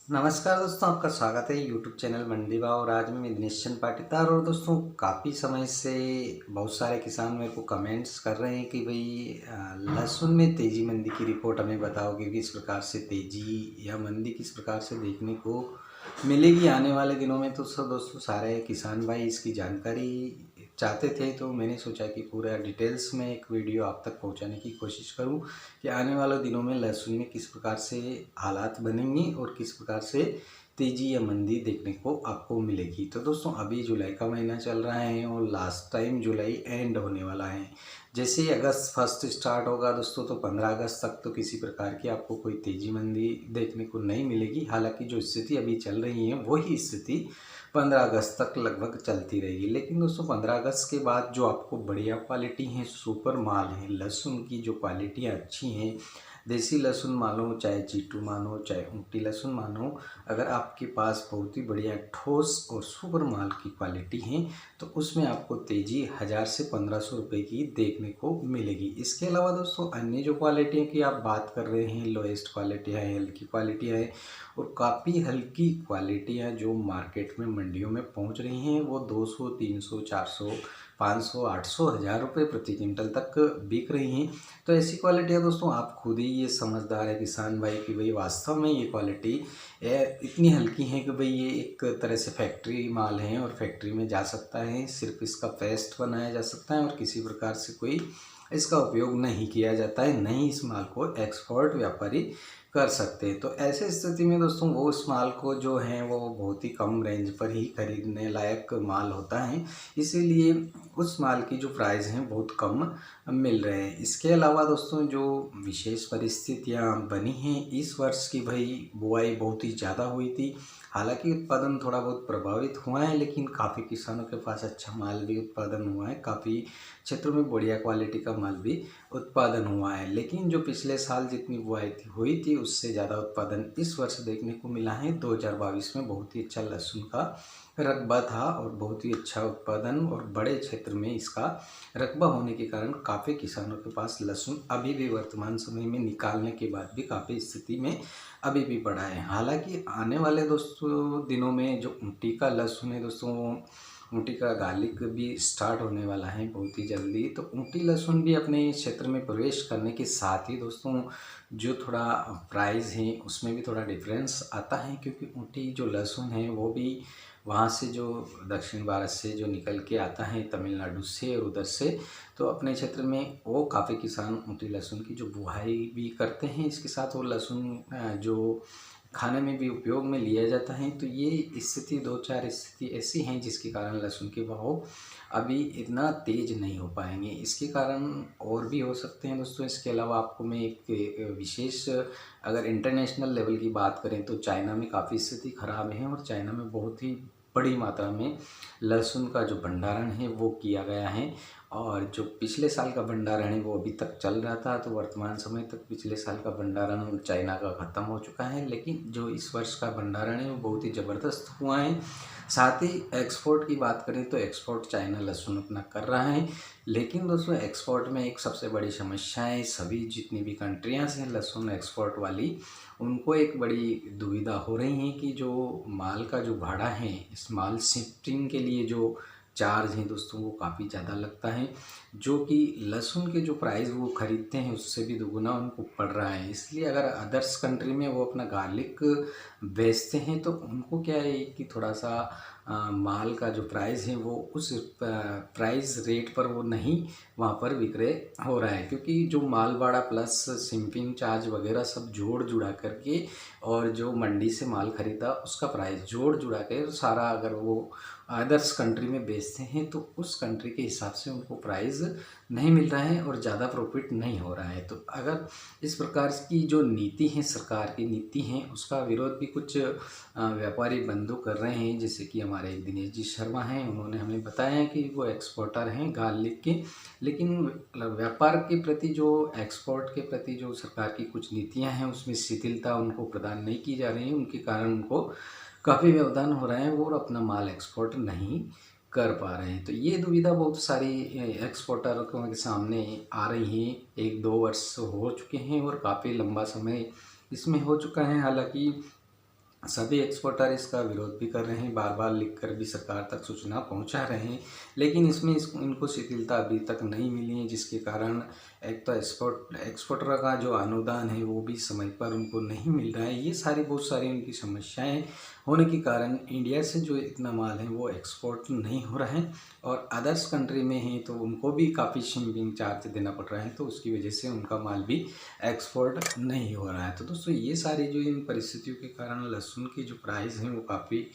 नमस्कार दोस्तों, आपका स्वागत है यूट्यूब चैनल मंडी भाव। और आज मैं दिनेश चंद पाटीदार। और दोस्तों, काफ़ी समय से बहुत सारे किसान मेरे को कमेंट्स कर रहे हैं कि भाई लहसुन में तेज़ी मंदी की रिपोर्ट हमें बताओ कि किस प्रकार से तेज़ी या मंदी किस प्रकार से देखने को मिलेगी आने वाले दिनों में। तो सब दोस्तों, सारे किसान भाई इसकी जानकारी चाहते थे, तो मैंने सोचा कि पूरा डिटेल्स में एक वीडियो आप तक पहुंचाने की कोशिश करूं कि आने वाले दिनों में लहसुन में किस प्रकार से हालात बनेंगे और किस प्रकार से तेज़ी या मंदी देखने को आपको मिलेगी। तो दोस्तों, अभी जुलाई का महीना चल रहा है और लास्ट टाइम जुलाई एंड होने वाला है। जैसे ही अगस्त फर्स्ट स्टार्ट होगा दोस्तों, तो 15 अगस्त तक तो किसी प्रकार की आपको कोई तेज़ी मंदी देखने को नहीं मिलेगी। हालांकि जो स्थिति अभी चल रही है वही स्थिति 15 अगस्त तक लगभग चलती रहेगी। लेकिन दोस्तों, 15 अगस्त के बाद जो आपको बढ़िया क्वालिटी है, सुपर माल है, लहसुन की जो क्वालिटियाँ अच्छी हैं, देसी लहसुन मानो चाहे G2 मानो चाहे ऊँटी लहसुन मानो, अगर आपके पास बहुत ही बढ़िया ठोस और सुपर माल की क्वालिटी है तो उसमें आपको तेज़ी 1000 से 1500 रुपये की देखने को मिलेगी। इसके अलावा दोस्तों, अन्य जो क्वालिटियों की आप बात कर रहे हैं, लोएस्ट क्वालिटी है, हल्की क्वालिटी है, और काफ़ी हल्की क्वालिटियाँ जो मार्केट में मंडियों में पहुंच रही हैं, वो 200, 300, 400, 500, 800, 1000 रुपये प्रति क्विंटल तक बिक रही हैं। तो ऐसी क्वालिटियाँ दोस्तों, आप खुद ही ये समझदार है किसान भाई कि भाई वास्तव में ये क्वालिटी इतनी हल्की है कि भाई ये एक तरह से फैक्ट्री माल है और फैक्ट्री में जा सकता है, सिर्फ इसका पेस्ट बनाया जा सकता है और किसी प्रकार से कोई इसका उपयोग नहीं किया जाता है, नहीं इस माल को एक्सपोर्ट व्यापारी कर सकते हैं। तो ऐसे स्थिति में दोस्तों, वो उस माल को जो है वो बहुत ही कम रेंज पर ही खरीदने लायक माल होता है, इसीलिए उस माल की जो प्राइस हैं बहुत कम मिल रहे हैं। इसके अलावा दोस्तों, जो विशेष परिस्थितियां बनी हैं इस वर्ष की, भाई बुआई बहुत ही ज़्यादा हुई थी। हालांकि उत्पादन थोड़ा बहुत प्रभावित हुआ है, लेकिन काफ़ी किसानों के पास अच्छा माल भी उत्पादन हुआ है, काफ़ी क्षेत्रों में बढ़िया क्वालिटी का माल भी उत्पादन हुआ है। लेकिन जो पिछले साल जितनी बुआई हुई थी उससे ज़्यादा उत्पादन इस वर्ष देखने को मिला है। 2022 में बहुत ही अच्छा लहसुन का रकबा था और बहुत ही अच्छा उत्पादन और बड़े क्षेत्र में इसका रकबा होने के कारण काफ़ी किसानों के पास लहसुन अभी भी वर्तमान समय में निकालने के बाद भी काफ़ी स्थिति में अभी भी पड़ा है। हालांकि आने वाले दोस्तों दिनों में जो ऊँटी का लहसुन है दोस्तों, ऊँटी का गार्लिक भी स्टार्ट होने वाला है बहुत ही जल्दी। तो ऊँटी लहसुन भी अपने क्षेत्र में प्रवेश करने के साथ ही दोस्तों, जो थोड़ा प्राइस है उसमें भी थोड़ा डिफरेंस आता है, क्योंकि ऊँटी जो लहसुन है वो भी वहाँ से जो दक्षिण भारत से जो निकल के आता है, तमिलनाडु से और उधर से, तो अपने क्षेत्र में वो काफ़ी किसान ऊँटी लहसुन की जो बुआई भी करते हैं। इसके साथ वो लहसुन जो खाने में भी उपयोग में लिया जाता है। तो ये स्थिति, दो चार स्थिति ऐसी हैं जिसके कारण लहसुन के भाव अभी इतना तेज़ नहीं हो पाएंगे। इसके कारण और भी हो सकते हैं दोस्तों। इसके अलावा आपको मैं एक विशेष, अगर इंटरनेशनल लेवल की बात करें तो चाइना में काफ़ी स्थिति खराब है और चाइना में बहुत ही बड़ी मात्रा में लहसुन का जो भंडारण है वो किया गया है। और जो पिछले साल का भंडारण है वो अभी तक चल रहा था, तो वर्तमान समय तक पिछले साल का भंडारण चाइना का ख़त्म हो चुका है। लेकिन जो इस वर्ष का भंडारण है वो बहुत ही ज़बरदस्त हुआ है। साथ ही एक्सपोर्ट की बात करें तो एक्सपोर्ट चाइना लहसुन अपना कर रहा है। लेकिन दोस्तों, एक्सपोर्ट में एक सबसे बड़ी समस्या है, सभी जितनी भी कंट्रियाँ हैं लहसुन एक्सपोर्ट वाली, उनको एक बड़ी दुविधा हो रही है कि जो माल का जो भाड़ा है, इस माल शिफ्टिंग के लिए जो चार्ज है दोस्तों वो काफ़ी ज़्यादा लगता है, जो कि लहसुन के जो प्राइस वो ख़रीदते हैं उससे भी दुगुना उनको पड़ रहा है। इसलिए अगर अदर्स कंट्री में वो अपना गार्लिक बेचते हैं तो उनको क्या है कि थोड़ा सा माल का जो प्राइस है वो उस प्राइस रेट पर वो नहीं वहाँ पर विक्रय हो रहा है, क्योंकि जो माल भाड़ा प्लस शिपिंग चार्ज वगैरह सब जोड़ जुड़ा करके और जो मंडी से माल ख़रीदा उसका प्राइस जोड़ जुड़ा कर सारा अगर वो अदर्स कंट्री में बेचते हैं तो उस कंट्री के हिसाब से उनको प्राइस नहीं मिल रहा है और ज़्यादा प्रॉफिट नहीं हो रहा है। तो अगर इस प्रकार की जो नीति है, सरकार की नीति है, उसका विरोध भी कुछ व्यापारी बंधु कर रहे हैं। जैसे कि हमारे दिनेश जी शर्मा हैं, उन्होंने हमें बताया कि वो एक्सपोर्टर हैं गार्लिक के, लेकिन व्यापार के प्रति जो एक्सपोर्ट के प्रति जो सरकार की कुछ नीतियाँ हैं उसमें शिथिलता उनको प्रदान नहीं की जा रही है। उनके कारण उनको काफ़ी व्यवधान हो रहा है और अपना माल एक्सपोर्ट नहीं कर पा रहे हैं। तो ये दुविधा बहुत सारी एक्सपोर्टरों के सामने आ रही है। 1-2 वर्ष हो चुके हैं और काफ़ी लंबा समय इसमें हो चुका है। हालांकि सभी एक्सपोर्टर इसका विरोध भी कर रहे हैं, बार बार लिखकर भी सरकार तक सूचना पहुंचा रहे हैं, लेकिन इसमें इनको शिथिलता अभी तक नहीं मिली है, जिसके कारण एक तो एक्सपोर्टर का जो अनुदान है वो भी समय पर उनको नहीं मिल रहा है। ये बहुत सारी उनकी समस्याएं होने के कारण इंडिया से जो इतना माल है वो एक्सपोर्ट नहीं हो रहा है, और अदर्स कंट्री में है तो उनको भी काफ़ी शिपिंग चार्ज देना पड़ रहा है, तो उसकी वजह से उनका माल भी एक्सपोर्ट नहीं हो रहा है। तो दोस्तों ये सारी जो इन परिस्थितियों के कारण लहसुन की जो प्राइस हैं वो काफ़ी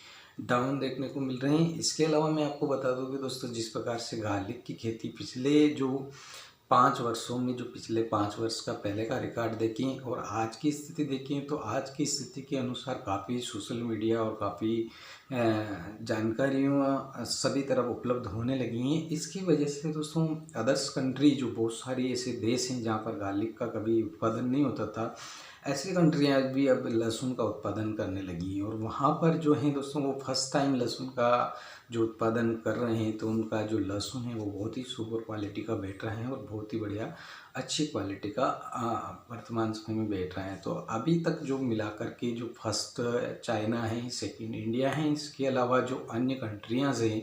डाउन देखने को मिल रहे हैं। इसके अलावा मैं आपको बता दूं कि दोस्तों जिस प्रकार से गार्लिक की खेती पिछले जो 5 वर्षों में, जो पिछले 5 वर्ष का पहले का रिकॉर्ड देखें और आज की स्थिति देखें, तो आज की स्थिति के अनुसार काफ़ी सोशल मीडिया और काफ़ी जानकारियाँ सभी तरफ उपलब्ध होने लगी हैं। इसकी वजह से दोस्तों अदर्स कंट्री, जो बहुत सारी ऐसे देश हैं जहाँ पर गार्लिक का कभी उत्पादन नहीं होता था, ऐसी कंट्रियाँ भी अब लहसुन का उत्पादन करने लगी हैं, और वहाँ पर जो है दोस्तों वो फर्स्ट टाइम लहसुन का जो उत्पादन कर रहे हैं, तो उनका जो लहसुन है वो बहुत ही सुपर क्वालिटी का बैठ रहा है और बहुत ही बढ़िया अच्छी क्वालिटी का वर्तमान समय में बैठ रहा है। तो अभी तक जो मिला करके जो फर्स्ट चाइना है, सेकंड इंडिया है, इसके अलावा जो अन्य कंट्रियाँ हैं,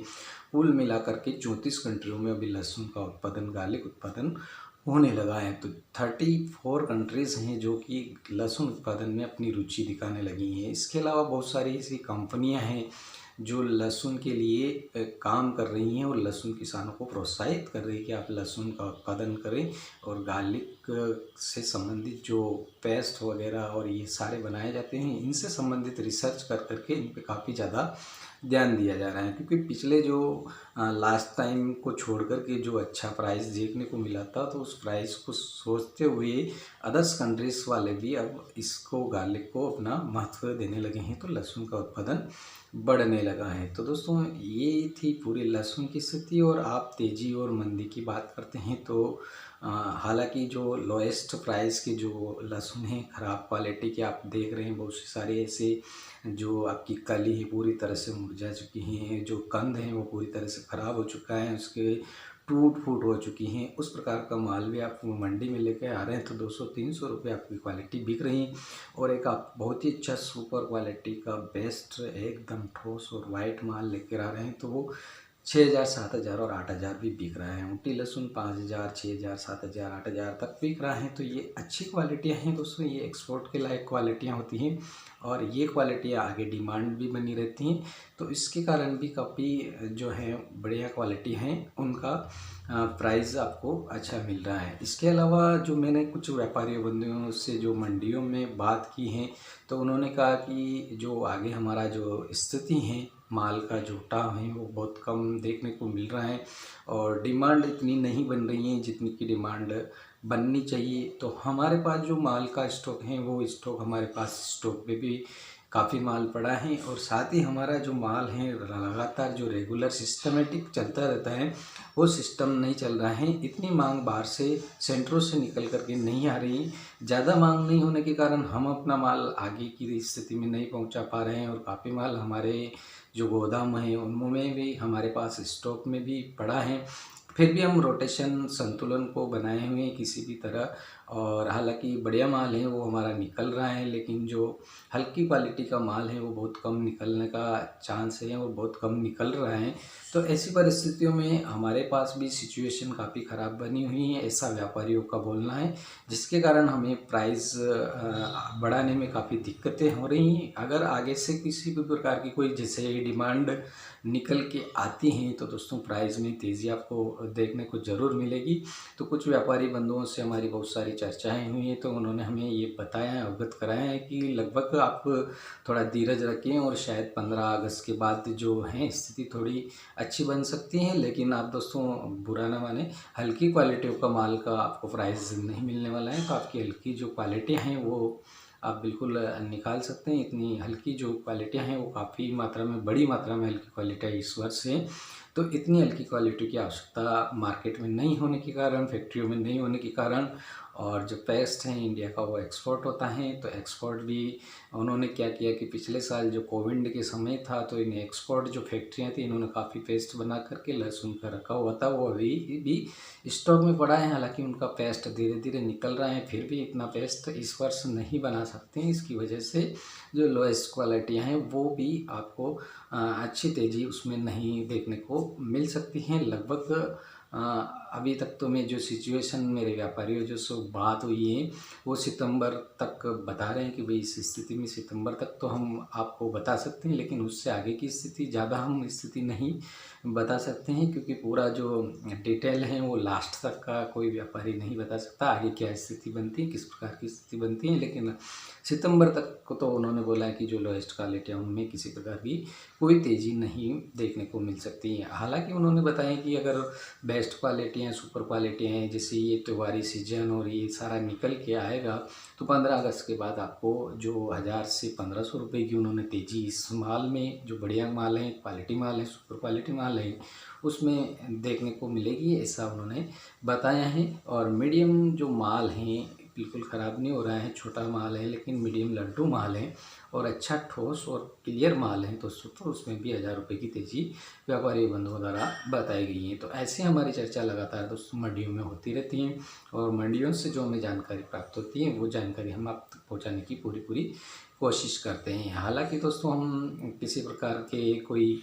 कुल मिला करके 34 कंट्रियों में अभी लहसुन का उत्पादन, गार्लिक उत्पादन होने लगा है। तो 34 कंट्रीज़ हैं जो कि लहसुन उत्पादन में अपनी रुचि दिखाने लगी हैं। इसके अलावा बहुत सारी ऐसी कंपनियां हैं जो लहसुन के लिए काम कर रही हैं और लहसुन किसानों को प्रोत्साहित कर रही है कि आप लहसुन का उत्पादन करें, और गार्लिक से संबंधित जो पेस्ट वगैरह और ये सारे बनाए जाते हैं, इनसे संबंधित रिसर्च कर करके इन पे काफ़ी ज़्यादा ध्यान दिया जा रहा है। क्योंकि पिछले जो लास्ट टाइम को छोड़ कर के जो अच्छा प्राइस देखने को मिला था, तो उस प्राइस को सोचते हुए अदर्स कंट्रीज़ वाले भी अब इसको, गार्लिक को अपना महत्व देने लगे हैं, तो लहसुन का उत्पादन बढ़ने लगा है। तो दोस्तों ये थी पूरी लहसुन की स्थिति। और आप तेज़ी और मंदी की बात करते हैं तो हालांकि जो लोएस्ट प्राइस के जो लहसुन है, ख़राब क्वालिटी के आप देख रहे हैं, बहुत सी सारे ऐसे जो आपकी कली है पूरी तरह से मुरझा चुकी हैं, जो कंद हैं वो पूरी तरह से ख़राब हो चुका है, उसके टूट फूट हो चुकी हैं, उस प्रकार का माल भी आप मंडी में लेके आ रहे हैं तो 200-300 रुपये आपकी क्वालिटी बिक रही है। और एक आप बहुत ही अच्छा सुपर क्वालिटी का बेस्ट एकदम ठोस और वाइट माल लेकर आ रहे हैं, तो वो 6,000, 7,000 और 8,000 भी बिक रहा है। ऊँटी लहसुन 5,000, 6,000, 7,000, 8,000 तक बिक रहा है। तो ये अच्छी क्वालिटियाँ हैं दोस्तों, ये एक्सपोर्ट के लायक क्वालिटियाँ होती हैं, और ये क्वालिटियाँ आगे डिमांड भी बनी रहती हैं। तो इसके कारण भी काफ़ी जो है बढ़िया क्वालिटी हैं, उनका प्राइस आपको अच्छा मिल रहा है। इसके अलावा जो मैंने कुछ व्यापारी बंधुओं से जो मंडियों में बात की है, तो उन्होंने कहा कि जो आगे हमारा जो स्थिति है, माल का जो उठाव है वो बहुत कम देखने को मिल रहा है, और डिमांड इतनी नहीं बन रही है जितनी की डिमांड बननी चाहिए। तो हमारे पास जो माल का स्टॉक है, वो स्टॉक हमारे पास स्टॉक पे भी काफ़ी माल पड़ा है, और साथ ही हमारा जो माल है लगातार जो रेगुलर सिस्टमेटिक चलता रहता है, वो सिस्टम नहीं चल रहा है। इतनी मांग बाहर से सेंटरों से निकल करके नहीं आ रही। ज़्यादा मांग नहीं होने के कारण हम अपना माल आगे की स्थिति में नहीं पहुंचा पा रहे हैं, और काफ़ी माल हमारे जो गोदाम है उनमें भी, हमारे पास स्टॉक में भी पड़ा है। फिर भी हम रोटेशन संतुलन को बनाए हुए हैं किसी भी तरह, और हालांकि बढ़िया माल है वो हमारा निकल रहा है, लेकिन जो हल्की क्वालिटी का माल है वो बहुत कम निकलने का चांस है और बहुत कम निकल रहा है। तो ऐसी परिस्थितियों में हमारे पास भी सिचुएशन काफ़ी ख़राब बनी हुई है, ऐसा व्यापारियों का बोलना है, जिसके कारण हमें प्राइस बढ़ाने में काफ़ी दिक्कतें हो रही हैं। अगर आगे से किसी भी प्रकार की कोई जैसे डिमांड निकल के आती हैं, तो दोस्तों प्राइस में तेज़ी आपको देखने को ज़रूर मिलेगी। तो कुछ व्यापारी बंधुओं से हमारी बहुत सारी चर्चाएं हुई हैं, तो उन्होंने हमें ये बताया है, अवगत कराया है कि लगभग आप थोड़ा धीरज रखें, और शायद 15 अगस्त के बाद जो है स्थिति थोड़ी अच्छी बन सकती है। लेकिन आप दोस्तों बुरा ना माने, हल्की क्वालिटियों का माल का आपको प्राइस नहीं मिलने वाला है, तो आपकी हल्की जो क्वालिटियाँ हैं वो आप बिल्कुल निकाल सकते हैं। इतनी हल्की जो क्वालिटियाँ हैं वो काफ़ी मात्रा में, बड़ी मात्रा में हल्की क्वालिटियाँ इस वर्ष हैं। तो इतनी हल्की क्वालिटी की आवश्यकता मार्केट में नहीं होने के कारण, फैक्ट्रियों में नहीं होने के कारण, और जो पेस्ट हैं इंडिया का वो एक्सपोर्ट होता है। तो एक्सपोर्ट भी उन्होंने क्या किया कि पिछले साल जो कोविड के समय था तो इन्हें एक्सपोर्ट जो फैक्ट्रियाँ थी इन्होंने काफ़ी पेस्ट बना करके लहसुन का रखा हुआ था, वो अभी भी स्टॉक में पड़ा है। हालांकि उनका पेस्ट धीरे धीरे निकल रहा है, फिर भी इतना पेस्ट इस वर्ष नहीं बना सकते हैं। इसकी वजह से जो लोएस्ट क्वालिटियाँ हैं वो भी आपको अच्छी तेज़ी उसमें नहीं देखने को मिल सकती हैं। लगभग अभी तक तो मैं जो सिचुएशन मेरे व्यापारियों जो सो बात हुई है वो सितंबर तक बता रहे हैं कि भाई इस स्थिति में सितंबर तक तो हम आपको बता सकते हैं, लेकिन उससे आगे की स्थिति ज़्यादा हम स्थिति नहीं बता सकते हैं, क्योंकि पूरा जो डिटेल है वो लास्ट तक का कोई व्यापारी नहीं बता सकता आगे क्या स्थिति बनती है, किस प्रकार की स्थिति बनती है। लेकिन सितंबर तक को तो उन्होंने बोला है कि जो लोएस्ट क्वालिटी है उनमें किसी प्रकार की कोई तेज़ी नहीं देखने को मिल सकती है। हालांकि उन्होंने बताया कि अगर बेस्ट क्वालिटी हैं, सुपर क्वालिटी हैं, जैसे ये त्योहारी सीजन और ये सारा निकल के आएगा तो 15 अगस्त के बाद आपको जो 1000 से 1500 रुपये की उन्होंने तेज़ी इस माल में, जो बढ़िया माल है, क्वालिटी माल है, सुपर क्वालिटी माल है, उसमें देखने को मिलेगी, ऐसा उन्होंने बताया है। और मीडियम जो माल हैं बिल्कुल ख़राब नहीं हो रहा है, छोटा माल है लेकिन मीडियम लड्डू माल है और अच्छा ठोस और क्लियर माल है दोस्तों, तो उसमें भी 1000 रुपये की तेज़ी व्यापारी बंधुओं द्वारा बताई गई है। तो ऐसे हमारी चर्चा लगातार दोस्तों मंडियों में होती रहती है और मंडियों से जो हमें जानकारी प्राप्त होती है वो जानकारी हम आप तक पहुँचाने की पूरी कोशिश करते हैं। हालाँकि दोस्तों हम किसी प्रकार के कोई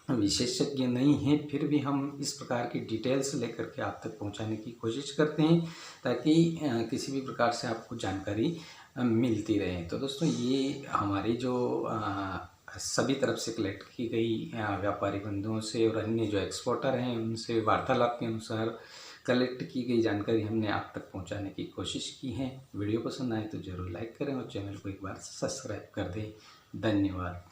विशेषज्ञ नहीं हैं, फिर भी हम इस प्रकार की डिटेल्स लेकर के आप तक पहुंचाने की कोशिश करते हैं ताकि किसी भी प्रकार से आपको जानकारी मिलती रहे। तो दोस्तों ये हमारी जो सभी तरफ से कलेक्ट की गई व्यापारी बंधुओं से और अन्य जो एक्सपोर्टर हैं उनसे वार्तालाप के अनुसार कलेक्ट की गई जानकारी हमने आप तक पहुंचाने की कोशिश की है। वीडियो पसंद आए तो ज़रूर लाइक करें और चैनल को एक बार सब्सक्राइब कर दें। धन्यवाद।